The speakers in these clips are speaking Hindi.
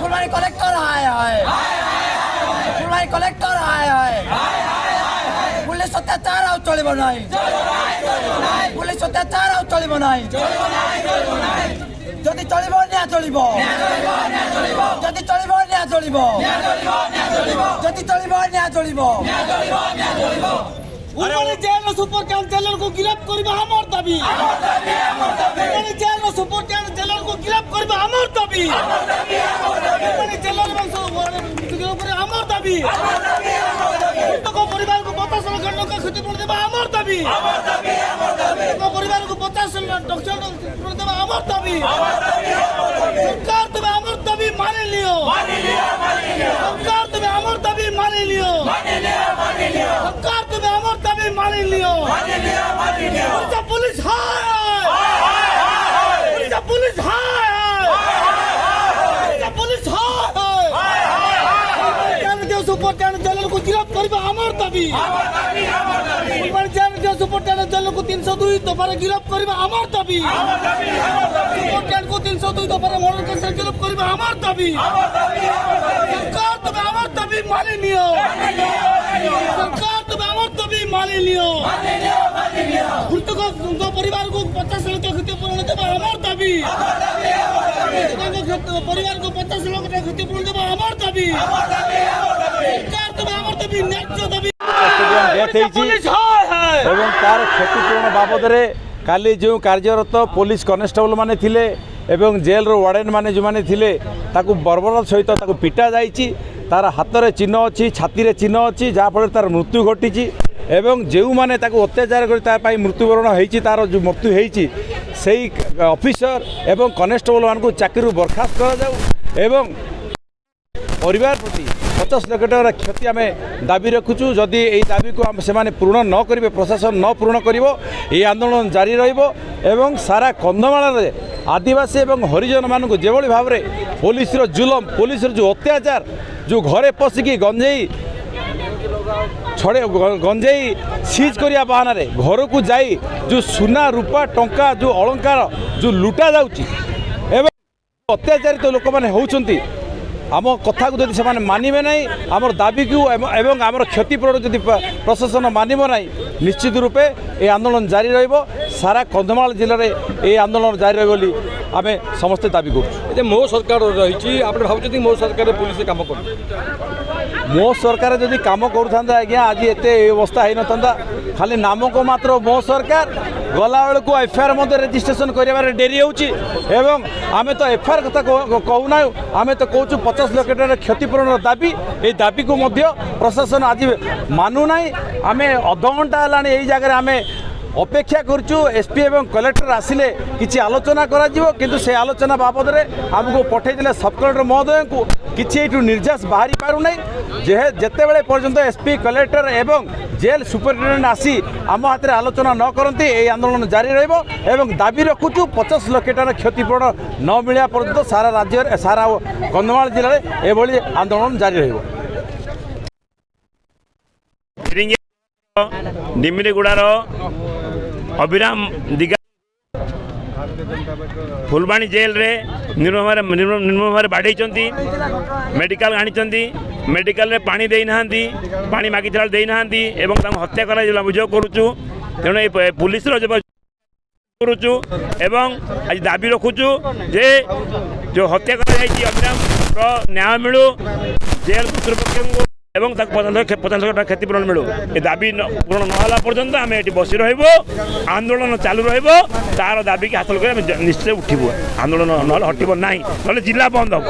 फुलवाणी कलेक्टर हाय फुलवाणी कलेक्टर हाय पुलिस अत्याचार आउ चलिबो नाही पुलिस अत्याचार आउ चलिबो नाही जदि चलिबो न्याय चलिबो जदि चलिबो न्याय चलिबो जदि चलिबो न्याय चलिबो फुलवाणी जेल सुपरटेंडेंट जेलर को गिरफ्त करबा हमर दाबी फुलवाणी जेल सुपरटेंडेंट जेलर को गिरफ्त करबा हमर दाबी फुलवाणी जेलर में हमर दाबी को परिवार को 50 लाख टका क्षतिपूर्ति देबा हमर दाबी को परिवार को 50 लाख टका क्षतिपूर्ति देबा हमर दाबी सरकार तुम हमर दाबी मान लियो सरकार तुम हमर दाबी मान लियो सरकार तुम हमर दाबी मान लियो पुलिस हाय पुलिस हाय पुलिस हाय सुपरटेंडेंट जनरल को गिरफ्त करबा हमर दाबी फुलवाणी सुपरटेंडेंट जनरल को 302 दफारे गिरफ्त करबा हमर दाबी सुपरटेंडेंट को 302 दफारे मर्डर केस गिरफ्त करबा हमर दाबी सरकार तुम हमर दाबी मान लियो सरकार तुम हमर दाबी मान लियो मृतक परिवार को 50 लाख क्षतिपूर्ति देबा हमर दाबी परिवार को 50 लाख क्षतिपूर्ति देबा हमर दाबी तार क्षतिपूरण बाबद काली जो कार्यरत पुलिस कनेस्टेबल माने थिले एवं जेल रो वार्डन माने जो माने थिले ताकू बर्बर सहित ताकू पिटा जाइछि तार हाथ में चिन्ह अच्छी छाती में चिन्ह अच्छी जहाँफल तार मृत्यु घटी एवं जो मैंने अत्याचार कर मृत्युवरण होती तार जो मृत्यु होती से ऑफिसर एवं कनेस्टेबल मान चाकरी बर्खास्त कर परिवार प्रति 50 लाख टका क्षति आम दाबी रखुचु जदि यही दाबी को से पूर्ण न करेंगे प्रशासन न पूर्ण कर आंदोलन जारी रही सारा कंधमाल आदिवासी और हरिजन मानक जो भाव में पुलिस जुलम पुलिस जो अत्याचार जो घरे पशिकी गंजेई छड़े गंजेई सीज करिया बहाना रे घर को जाई जो सुना रूपा टंका जो अलंकार जो लुटा जाउची एवं अत्याचारित लोक मैंने होउचंती आम कथा को जब से मानवे ना आम दाबी को एवं आम क्षतिपूरण जब प्रशासन मानव ना निश्चित रूपे ये आंदोलन जारी रहिबो सारा कंधमाल जिले में ये आंदोलन जारी रही आम समस्ते दाबी कर मो सरकार रही आप भाई मो सरकार पुलिस काम कर मो सरकार जदि काम करूँ आज्ञा आज एत अवस्था हो ना खाली नाम को मात्र मो सरकार गला बेलू एफआईआर रेजिस्ट्रेशन कर डेरी होम आम तो एफआईआर कथा कहूना आम तो कहूँ 50 लाख टका क्षतिपूरण दाबी ये दाबी को प्रशासन आज मानुना आम अध घंटा है यही जगह आम अपेक्षा करुचु एसपी एवं कलेक्टर आसिले किसी आलोचना करा से आलोचना बाबद आमको पठे सब कलेक्टर महोदय को किसी निर्देश बाहरी पारूना जेते बेले पर्यंत एसपी कलेक्टर एवं जेल सुपरिटेडेंट आसी आम हाथ में आलोचना न करती ये आंदोलन जारी रही दाबी रखुचु 50 लाख टका क्षतिपूरण न मिलवा पर्यंत सारा राज्य सारा कंधमाल जिले में यह आंदोलन जारी निमिरीगुड़ार अभिराम दिगा फुलवाणी जेल रे निर्मम भाव बाड़े मेडिकल आनी मेडिकल रे पानी देना पानी मागी देना हत्या कर अभियोग करुचु तेणु पुलिस करुचु एवं आज दाबी रखुचु जे जो हत्या कर अभिराम न्याय मिलू जेल कर्तृपक्ष एवं 50 लाख टका क्षतिपूरण मिलू ये दाबी पूर्ण नहला पर्यंत आम ये बसी रही आंदोलन चालू तार दाबी की हासिल कर निश्चय उठू आंदोलन ना हटब ना ना जिला बंद हम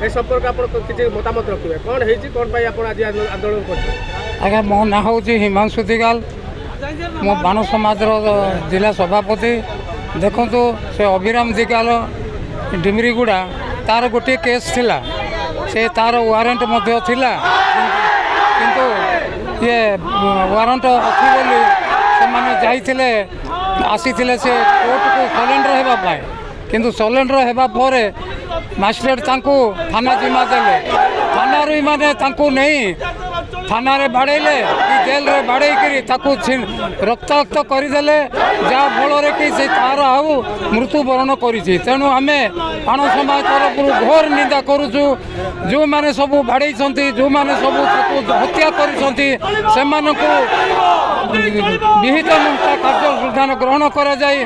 संपर्क आप मतामत रखिए कौन है कौन आज आंदोलन कर आज्ञा मो ना हूँ हिमांशु दिगाल मो बाण समाज जिला सभापति देखु से अभिराम दिगाल डिमरीगुड़ा तार गोटे केस थिला से तार वारंट मध्य थिला किंतु ये वारंट अच्छी बोली से जाइथिले आसीथिले से कोर्ट को सरेंडर हेबा पाए किंतु सरेंडर हेबा परे मजिस्ट्रेट तांको थाना जिम्मा देले थाना रे माने तांको नहीं थाना रे बाड़ेले कि जेल रे बाड़े करी ताकू रक्ताक्त करदेले जहाँ फल कि से तार आउ मृत्युवरण करी तेणु आमे बाण समाज तरफ घोर निंदा करुचु जो माने सब बाड़े जो माने सब हत्या करिसंती सेमानकु विहित मुक्ता कार्यानुष्ठान ग्रहण करा जाय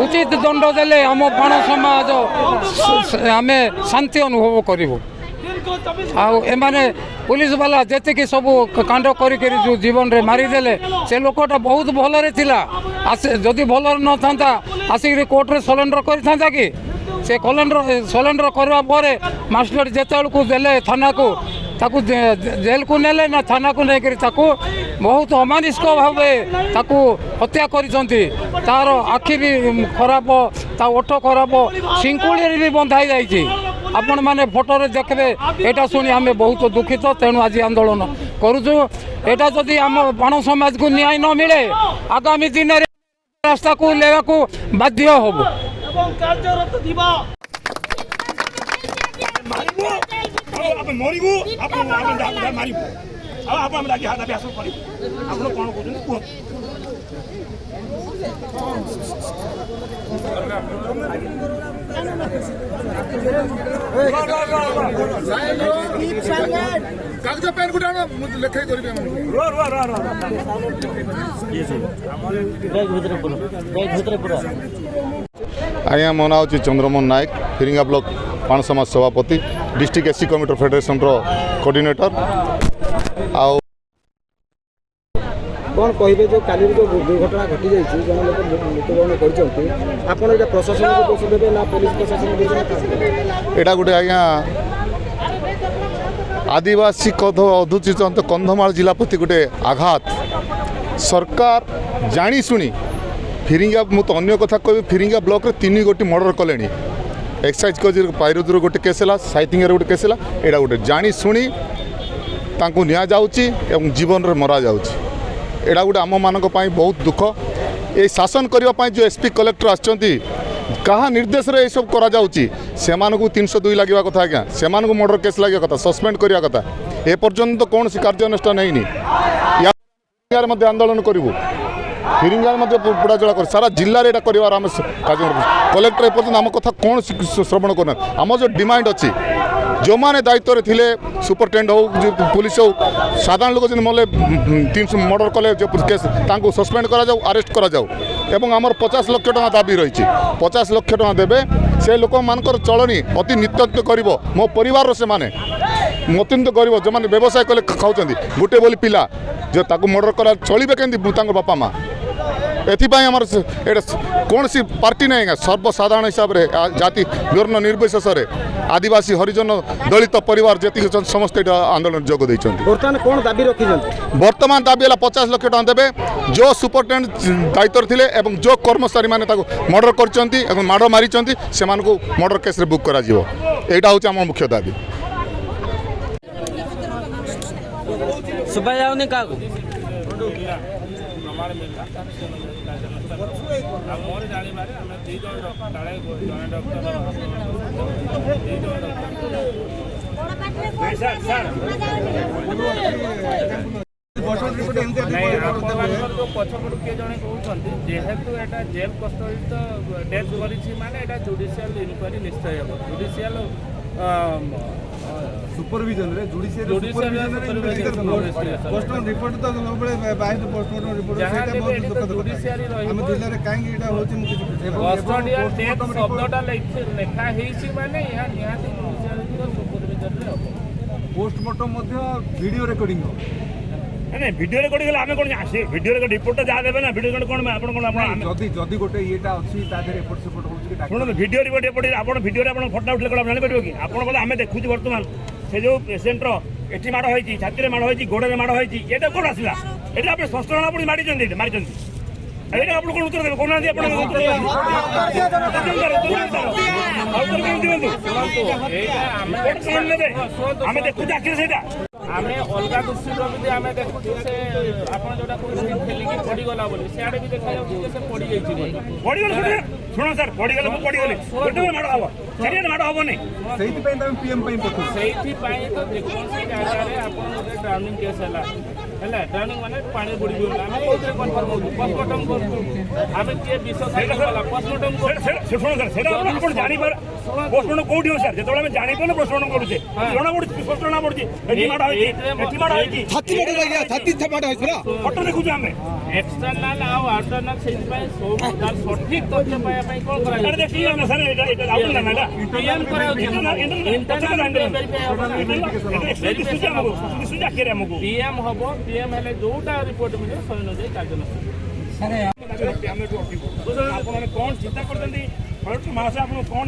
उचित दंड देले आम बाण समाज आमे शांति अनुभव करिवो आने पुलिस वाला जी सब कांड कर जीवन रे मारिदेले से लोकटा बहुत भलरे थिला जदि भलरे न था आसिक कोर्ट रे सरेंडर करता कि से सरेंडर करवा पर मास्टर जेते को देले थाना को ताकू जेल को नेले ना थाना को नहीं करी ताकू बहुत अमानुषिक भाव ताकू हत्या करिसंती तार आखि भी खराब ता ओठ खराब सिंकुड़ी भी बंधाई जाइए आपण माने फोटो रे देखबे एटा सुनी आमे बहुत दुखित तेणु आज आंदोलन करूछु एटा जदि आम बाण समाज को न्याय न मिले आगामी दिन रे रास्ता को लेवा को बाध्य होबो एवं कार्यरत दिबा आप मरिबो आप मारिबो आप हम लागि हाथ अभ्यास करिबो आपण कोन कहउछन को कागज पेन गुटा लेखाई करबे आज्ञा मो ना हूँ चंद्रमोहन नायक फिरिंगा ब्लॉक बाण समाज सभापति district SC committee federation coordinator आउ कौन कहे जो काली जो दुर्घटना घटी जाइए जन लोग मृत्युवरण कर प्रशासन को दोष देवे ना पुलिस प्रशासन एटा गोटे आज्ञा आदिवासी अधुचित कंधमाल जिला प्रति गोटे आघात सरकार जानी शुणी फिरिंगा मु तो अन्य कथा कह फिरिंगा ब्लॉक रे 3 गोटी मर्डर कले एक्साइज कज पायरुद्र गोटे केस है साइथिंग गोटे केस है एटा गोटे जानी शुणी तांको निया जाउची एवं जीवन रे मरा जाउची एटा गोटे आम मान बहुत दुख ये शासन करने जो एसपी कलेक्टर आछंती कहा निर्देश रे सब करा जाउची सेमानकु 302 लगे कथा आज्ञा सेमानकु मर्डर केस लगे कथा सस्पेंड करिया कथा ए पर्यंत कौन सी कार्यानुष्ठान नहीं या मध्य आंदोलन करूँ फिरिंगा पोड़ा जला कर सारा जिले में करार आम कार्य कलेक्टर एपर्तंत आम कथा कौन श्रवण करना आम जो डिमांड अच्छी जो मैंने दायित्व थे सुपरटेंडेंट हो पुलिस हो साधारण लोक जो मले 300 मर्डर कले जो केस सस्पेंड करा जाऊ अरेस्ट करा जाऊ एवं आमर 50 लाख टका दाबी रही 50 लाख टका देवे से लोक मानकर चलनी अति नित्यत्व कर मो परिवार से माने अत्यंत गरीब जो मैंने व्यवसाय कले खाऊँ गोटे बोली पिला जो ताकू मर्डर करा चलिए केमती बापा माँ एथिपाई आमर कौन सी पार्टी नहीं सर्वसाधारण हिसाब से जाति वर्ण निर्विशेष आदिवासी हरिजन दलित परिवार जी समस्त आंदोलन जोग बर्तमान कौन दाबी रखी बर्तमान दाबी है 50 लाख टका देवे जो सुपरटेंडेंट दायित्व थे और जो कर्मचारी मैंने मर्डर कर माड़ मारी से मर्डर केस बुक करा यहाँ हूँ आम मुख्य दाबी सुबह जाऊनी का पछपटू किए जड़े कहते जेहेतु एटा जेल कस्टडी तो डेथ कर जुडिशियल इनक्वारी निश्चय हम जुडिशियल सुपरविजन रे जुडिशियल पोस्टमार्टम रिपोर्ट तो सबले बाइट पोस्टमार्टम रिपोर्ट सेटा बहुत जुडिशियरी रही हम जिल्ला रे काहे एटा होची मु कस्टडियल डेथ शब्दटा लेखा हेछि माने यहा निहाती जुडिशियरी रो सुपरविजन रे हो पोस्टमार्टम मध्ये वीडियो रिकॉर्डिंग हो नहीं वीडियो रिकॉर्डिंग आम कौन आसे वीडियो रिपोर्ट जहाँ देवे ना वीडियो रिकॉर्ड कौन जदि गोटे येटा अछि ता देरे एपट सेपट होछि शुणु वीडियो रिपोर्ट एपट आप वीडियो फोटो उठे कौन जापर कि आप आम देखुँ बर्तमान से जो पेसेंटर एठी माड़ होई छाती माड़ होई गोड़े माड़ होई एटा कोन आसला एटा आपन संस्करण पड़ी मारी एटा आपन कोन उत्तर देबे कोन आंदी आपन आमे देखु आखिर सेटा आमे अलगा दृष्टि भी आमे देखु से आपण जोटा खेलिकी पड़ी गला बोली सियाडे भी देखा जाउची जे से पड़ी जाईची पड़ी गला सुनो सर पड़ी गला पड़ी गले गोटे माड़ हबो सेरिया माड़ हबो नै ସେଇଥି ପାଇଁ ତମେ ପିଏମ୍ ପାଇଁ ପଠଉ ସେଇଥି ପାଇଁ ତ ଯେକୌଣସି ଜାଗାରେ ଆପଣ ଗୋଟେ ଡ୍ରାଉନିଂ କେସ୍ ହେଲା ଡ୍ରାଉନିଂ ମାନେ ପାଣି ବୁଡ଼ି ଯିବ ଆମେ କୋଉଥିରେ କନଫର୍ମ ହଉଛୁ ପୋଷ୍ଟମର୍ଟମ କରୁଛୁ ଆମେ କିଏ ବିଷ ଖାଇଗଲା ପୋଷ୍ଟମର୍ଟମ କରୁଛୁ ଶୁଣ ସର ସେଟା ଆପଣ ଜାଣିପାର ପୋଷ୍ଟମର୍ଟମ କୋଉଠି ହବ ସାର୍ ଯେତେବେଳେ ଆମେ ଜାଣିପାରୁନ ପୋଷ୍ଟମର୍ଟମ କରୁଛେ ଜଣା ପଡୁଛି ପୋଷ୍ଟ ଜଣା ପଡୁଛି ଏଠି ମାଡ଼ ହେଇଛି ଛାତି ମାଡ଼ ହେଇଛି ଫଟୋ ଦେଖୁଛୁ ଆମେ ଏକ୍ସଟର୍ନାଲ ଆଉ ଆଉଟର୍ନାଲ ସେଇଥିପାଇଁ ତାର ସଠିକ ତଥ୍ୟ ପାଇବା ପାଇଁ କ'ଣ କରାଯାଉଛି ଦେଖି ଆମେ ସାର୍ ଏଇଟା ଆଉଟର୍ନାଲ ନା ଏଇଟା ପିଏମ୍ କରାଯାଉଛି ପିଏମ୍ ହବ ପିଏମ୍ ହେଲେ ଯୋଉଟା ରିପୋର୍ଟ ମିଳିବ ସେ ଅନୁଯାୟୀ କାର୍ଯ୍ୟାନୁଷ୍ଠାନ ଆପଣମାନେ କ'ଣ ଚିନ୍ତା କରୁଛନ୍ତି ମାସେ ଆପଣ କ'ଣ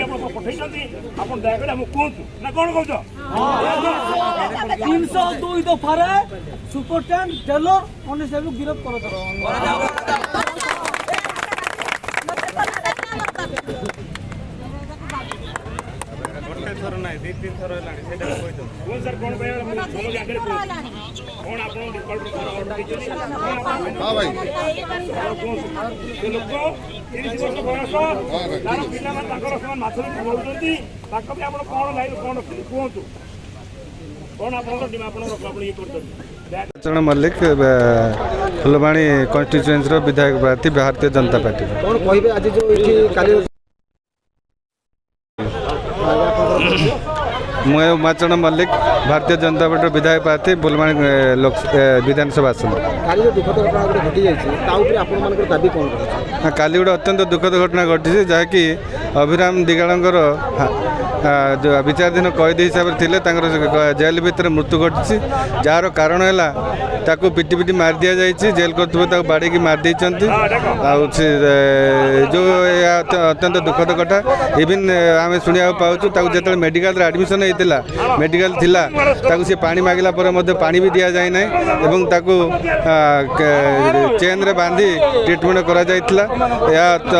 ଆପଣ ପଠେଇଛନ୍ତି ଆପଣ ଦୟାକରି ଆମକୁ କୁହନ୍ତୁ ନା କ'ଣ କହୁଛ 302 ଦଫାରେ ସୁପରଟେଣ୍ଡ ଟେଲର କନେଷ୍ଟବଳ ଗିରଫ କରାଯାଉ ଥର ନାହିଁ 2-3 ଥର ହେଲାଣି ସେଇଟା କହିଦିଅ କୁହନ୍ତୁ ସାର୍ କ'ଣ ପାଇଁ କ'ଣ ଆପଣ ହଁ ଭାଇ ସେ ଲୋକ 30 ବର୍ଷ ବୟସ ତାର ପିଲାମାନେ ତାଙ୍କର ସେମାନେ ମାଛ ରହୁଛନ୍ତି ତାଙ୍କ ବି ଆପଣ କ'ଣ ଲାଇନ୍ କ'ଣ କୁହନ୍ତୁ କ'ଣ ଆପଣଙ୍କର ଆପଣ ଇଏ କରୁଛନ୍ତି चरण मल्लिक फुलवाणी कन्स्टिट्युएन्सी विधायक प्रार्थी भारतीय जनता पार्टी କଣ କହିବେ ଆଜି ଯୋଉ ଏଠି କାଲି मैं उमाचरण मल्लिक भारतीय जनता पार्टी विधायक प्रार्थी फुलवाणी विधानसभा आसन କାଲି ଯୋଉ ଦୁଃଖଦ ଘଟଣା ଗୋଟେ ଘଟି ଯାଇଛି ତା ଉପରେ ଆପଣମାନଙ୍କର ଦାବି କ'ଣ ରହୁଛି काली गोटे अत्यंत दुखद घटना घटी जहाँकि अभिराम दिगाड़कर जो विचाराधीन कैदी हिसाब से जेल भितर मृत्यु घटी जार कारण है ताकू पिटी पिटी मार दि जाइए जेल कर बाड़ी मार दी जो अत्यंत दुखद कथा इवन आम शुणा पाऊँ जो मेडिकल एडमिशन होता मेडिकल थिला सी पानी मागिला पानी भी दि जाए ना चेन रे बांधी ट्रिटमेंट करा जाइथिला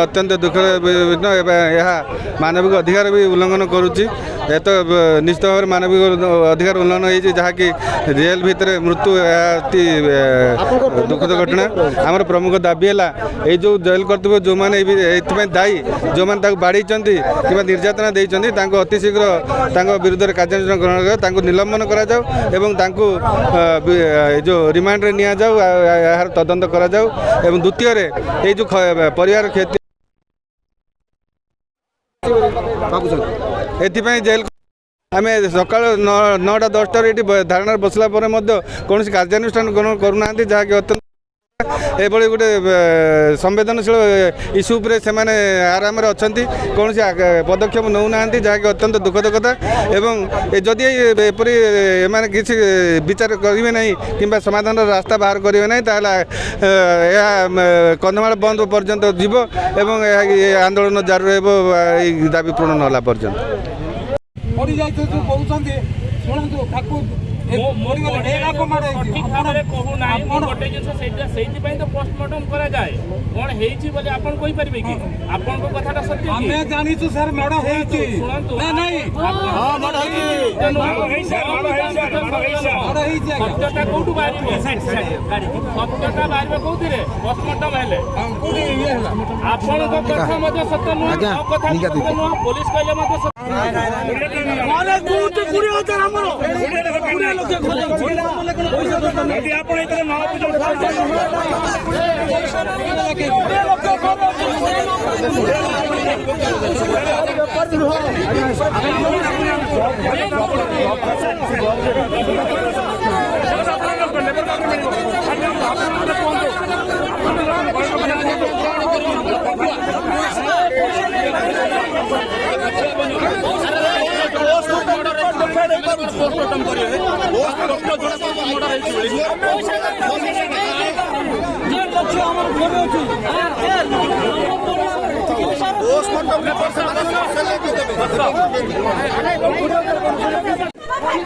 अत्यंत दुखद यह मानविक अधिकार भी उल्लंघन करुच्ची तो निश्चित भाव में मानविक अधिकार उल्लंघन होती जहाँकि जेल भितर मृत्यु अति दुखद घटना आमर प्रमुख दाबी है ये जो जेल कर्तव्य जो मैंने दायी जो मैंने बाड़ी कि निर्यातना देती अतिशीघ्र विरुद्ध कार्यानुष्ठान ग्रहण कर निलंबन करा जो रिमांड रे निया जाऊ यार तदंत करा जाऊ एवं द्वितीय ये जो परिवार क्षति एथिपाई जेल आम सका 9-10 ये धारणा बसला कौन कार्यानुष्ठान ग्रहण करूना जहाँकि अत्यंत एभली गोटे संवेदनशील इश्यू पर से आराम अच्छा कौन पदक्षेप नौना जहाँकि अत्यंत दुखद कथा एवं जदि एपरी एम किसी विचार करेंगे ना कि समाधान रास्ता बाहर करेंगे ना कंधमाल बंद पर्यंत जीव एवं आंदोलन जारी रही दाबी पूर्ण नाला पर्यंत ସଠିକ ଭାବରେ କହୁନାହିଁ ଗୋଟେ ଜିନିଷ ସେଇଥିପାଇଁ ତ ପୋଷ୍ଟମର୍ଟମ କରାଯାଏ କ'ଣ ହେଇଛି ବୋଲି ଆପଣ କହିପାରିବେ କି ଆପଣଙ୍କ କଥାଟା ସତ୍ୟ କି ଆମେ ଜାଣିଛୁ ସାର୍ ମାଡ଼ ହେଇଛି ଶୁଣନ୍ତୁ ନା ନାଇଁ ହଁ ମାଡ଼ ହେଇଛି ସତ୍ୟଟା କୋଉଠୁ ବାହାରିବ ସତ୍ୟଟା ବାହାରିବ କୋଉଥିରେ ପୋଷ୍ଟମର୍ଟମ ହେଲେ ଆପଣଙ୍କ କଥା ମଧ୍ୟ ସତ୍ୟ ନୁହଁ ଆଉ କଥା ସତ୍ୟ ନୁହଁ ପୋଲିସ କହିଲେ ମଧ୍ୟ ସତ୍ୟ ଯଦି ଆପଣ ଏଥିରେ ନ Thank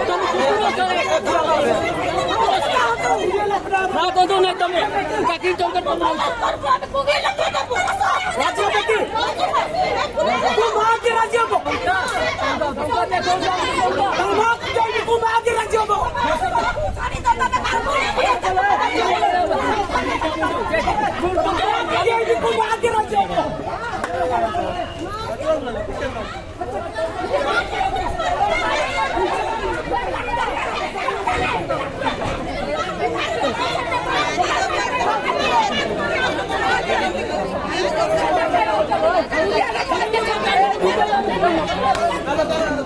you.